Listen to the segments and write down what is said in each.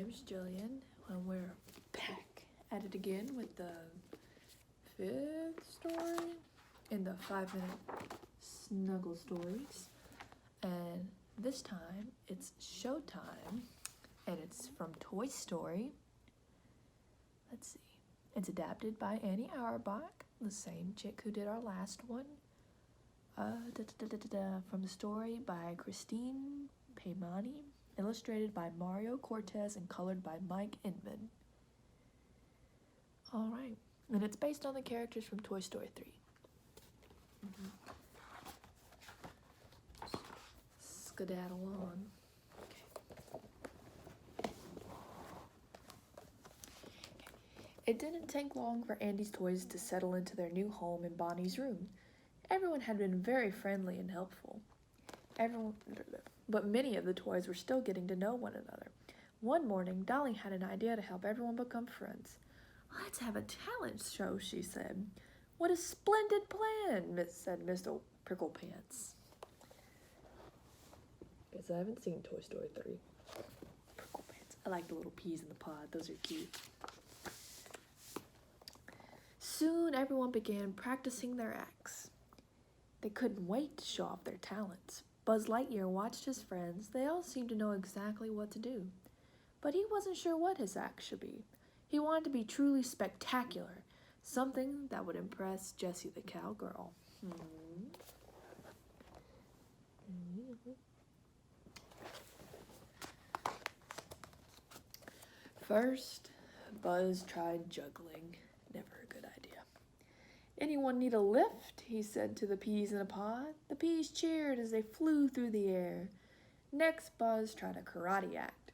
name's Jillian, and we're back at it again with the 5th story in the 5-minute snuggle stories. And this time it's Showtime, and it's from Toy Story. Let's see. It's adapted by Annie Auerbach, the same chick who did our last one. From the story by Christine Paimani, illustrated by Mario Cortez and colored by Mike Inman. Alright, and it's based on the characters from Toy Story 3. Skedaddle on. Okay. It didn't take long for Andy's toys to settle into their new home in Bonnie's room. Everyone had been very friendly and helpful. But many of the toys were still getting to know one another. One morning, Dolly had an idea to help everyone become friends. "Let's have a talent show," she said. "What a splendid plan," said Mr. Pricklepants. Guess I haven't seen Toy Story 3. Pricklepants. I like the little peas in the pod. Those are cute. Soon, everyone began practicing their acts. They couldn't wait to show off their talents. Buzz Lightyear watched his friends. They all seemed to know exactly what to do. But he wasn't sure what his act should be. He wanted to be truly spectacular, something that would impress Jessie the cowgirl. First, Buzz tried juggling. Never a good idea. "Anyone need a lift?" he said to the peas in a pod. The peas cheered as they flew through the air. Next, Buzz tried a karate act.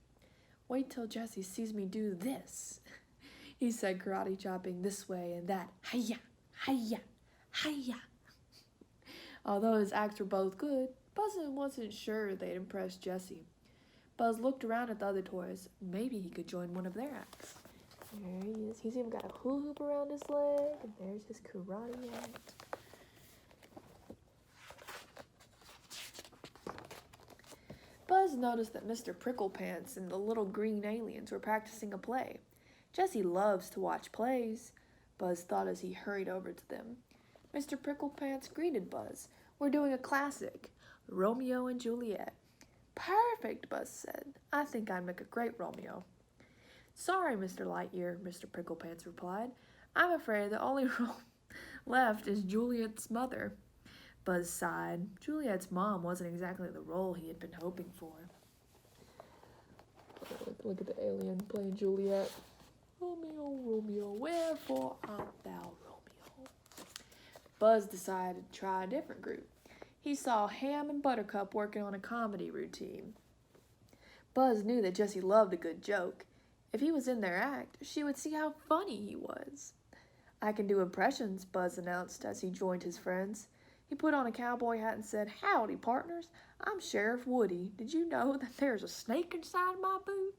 "Wait till Jessie sees me do this," he said, karate chopping this way and that. Hi-ya, hi-ya, hi-ya. Although his acts were both good, Buzz wasn't sure they'd impress Jessie. Buzz looked around at the other toys. Maybe he could join one of their acts. There he is. He's even got a hula hoop around his leg, and there's his karate act. Buzz noticed that Mr. Pricklepants and the little green aliens were practicing a play. Jessie loves to watch plays, Buzz thought as he hurried over to them. Mr. Pricklepants greeted Buzz. "We're doing a classic, Romeo and Juliet." "Perfect," Buzz said. "I think I'd make a great Romeo." "Sorry, Mr. Lightyear," Mr. Pricklepants replied. "I'm afraid the only role left is Juliet's mother." Buzz sighed. Juliet's mom wasn't exactly the role he had been hoping for. Look at the alien playing Juliet. "Romeo, Romeo, wherefore art thou, Romeo?" Buzz decided to try a different group. He saw Ham and Buttercup working on a comedy routine. Buzz knew that Jessie loved a good joke. If he was in their act, she would see how funny he was. "I can do impressions," Buzz announced as he joined his friends. He put on a cowboy hat and said, "Howdy, partners. I'm Sheriff Woody. Did you know that there's a snake inside my boot?"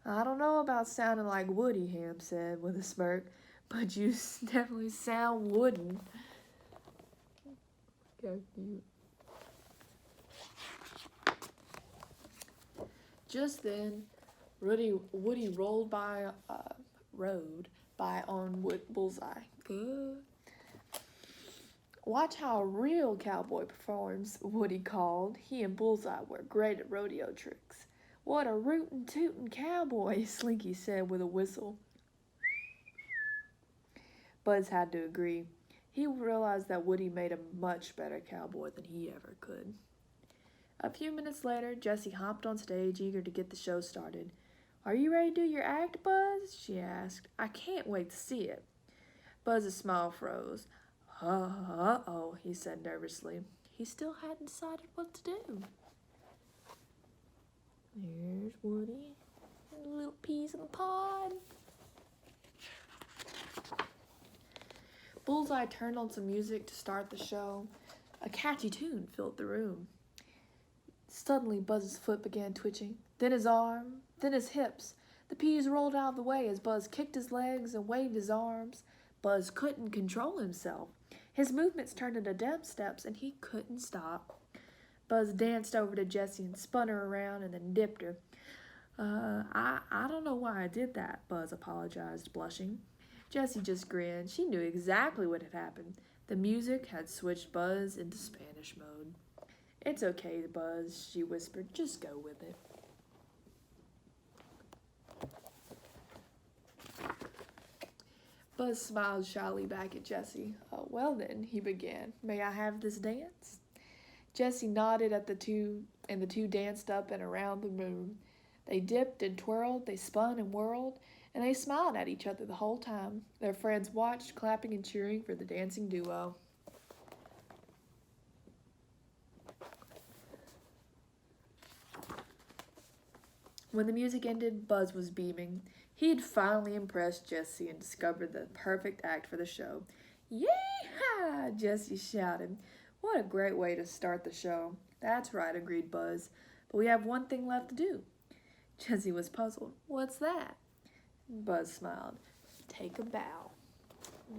"I don't know about sounding like Woody," Ham said with a smirk, "but you definitely sound wooden." How cute. Just then, Woody rolled by on Bullseye. Good. "Watch how a real cowboy performs," Woody called. He and Bullseye were great at rodeo tricks. "What a rootin' tootin' cowboy," Slinky said with a whistle. Buzz had to agree. He realized that Woody made a much better cowboy than he ever could. A few minutes later, Jessie hopped on stage, eager to get the show started. "Are you ready to do your act, Buzz?" she asked. "I can't wait to see it." Buzz's smile froze. Uh-oh, he said nervously. He still hadn't decided what to do. There's Woody and the little peas in the pod. Bullseye turned on some music to start the show. A catchy tune filled the room. Suddenly, Buzz's foot began twitching, then his arm, then his hips. The peas rolled out of the way as Buzz kicked his legs and waved his arms. Buzz couldn't control himself. His movements turned into dance steps, and he couldn't stop. Buzz danced over to Jessie and spun her around and then dipped her. I don't know why I did that, Buzz apologized, blushing. Jessie just grinned. She knew exactly what had happened. The music had switched Buzz into Spanish mode. It's okay, Buzz, she whispered. Just go with it. Buzz smiled shyly back at Jessie. Oh, well then, he began. May I have this dance? Jessie nodded at the two, and the two danced up and around the room. They dipped and twirled, they spun and whirled, and they smiled at each other the whole time. Their friends watched, clapping and cheering for the dancing duo. When the music ended, Buzz was beaming. He had finally impressed Jessie and discovered the perfect act for the show. Yee-haw! Jessie shouted. What a great way to start the show. That's right, agreed Buzz. But we have one thing left to do. Jessie was puzzled. What's that? Buzz smiled. Take a bow.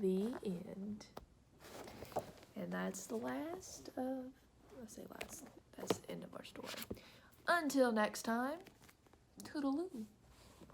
The end. And that's the last of... That's the end of our story. Until next time, toodaloo.